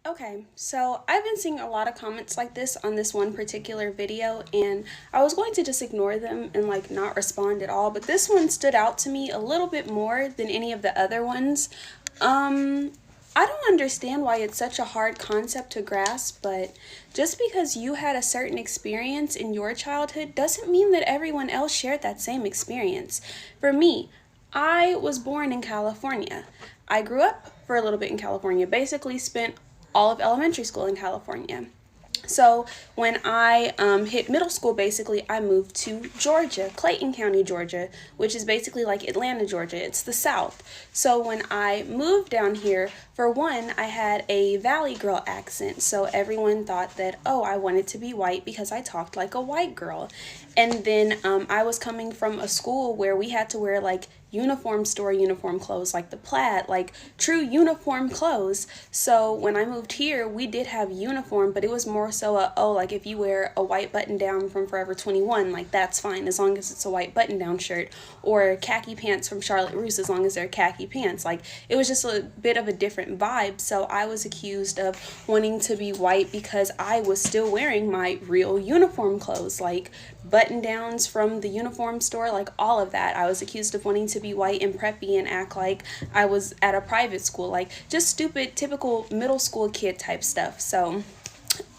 Okay, so I've been seeing a lot of comments like this on this one particular video, and I was going to just ignore them and like not respond at all, but this one stood out to me a little bit more than any of the other ones. Um, I don't understand why it's such a hard concept to grasp, but just because you had a certain experience in your childhood doesn't mean that everyone else shared that same experience. For me, I was born in California. I grew up for a little bit in California, basically spent all of elementary school in California. So when I hit middle school, basically, I moved to Georgia, Clayton County, Georgia, which is basically like Atlanta, Georgia. It's the South. So when I moved down here, for one, I had a Valley girl accent. So everyone thought that, oh, I wanted to be white because I talked like a white girl. And then I was coming from a school where we had to wear like uniform store uniform clothes, like the plaid, like true uniform clothes. So when I moved here, we did have uniform, but it was more so like if you wear a white button down from Forever 21, like that's fine as long as it's a white button down shirt, or khaki pants from Charlotte Russe as long as they're khaki pants. Like it was just a bit of a different vibe. So I was accused of wanting to be white because I was still wearing my real uniform clothes, like button downs from the uniform store, like all of that. I was accused of wanting to be white and preppy and act like I was at a private school, like just stupid, typical middle school kid type stuff. So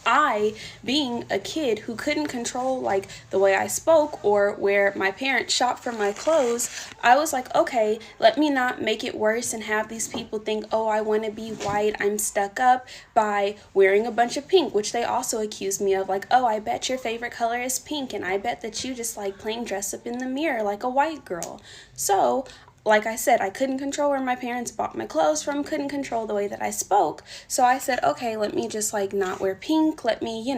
I, being a kid who couldn't control like the way I spoke or where my parents shopped for my clothes, I was like, okay, let me not make it worse and have these people think, oh, I want to be white, I'm stuck up, by wearing a bunch of pink, which they also accused me of, like, oh, I bet your favorite color is pink, and I bet that you just like playing dress up in the mirror like a white girl. So like I said, I couldn't control where my parents bought my clothes from, couldn't control the way that I spoke. So I said, okay, let me just like not wear pink. Let me,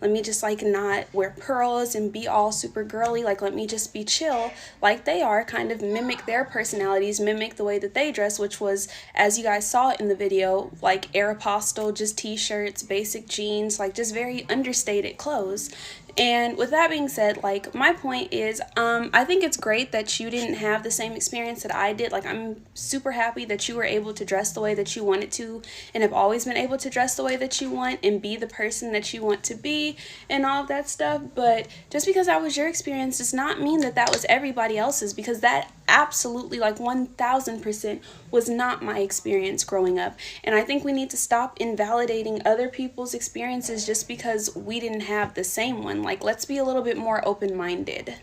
let me just like not wear pearls and be all super girly. Like, let me just be chill like they are, kind of mimic their personalities, mimic the way that they dress, which was, as you guys saw in the video, like Aeropostale, just t-shirts, basic jeans, like just very understated clothes. And with that being said, like my point is, I think it's great that you didn't have the same experience that I did. Like I'm super happy that you were able to dress the way that you wanted to and have always been able to dress the way that you want and be the person that you want to be and all of that stuff. But just because that was your experience does not mean that that was everybody else's, because that absolutely, like 1000%, was not my experience growing up. And I think we need to stop invalidating other people's experiences just because we didn't have the same one. Like, let's be a little bit more open-minded.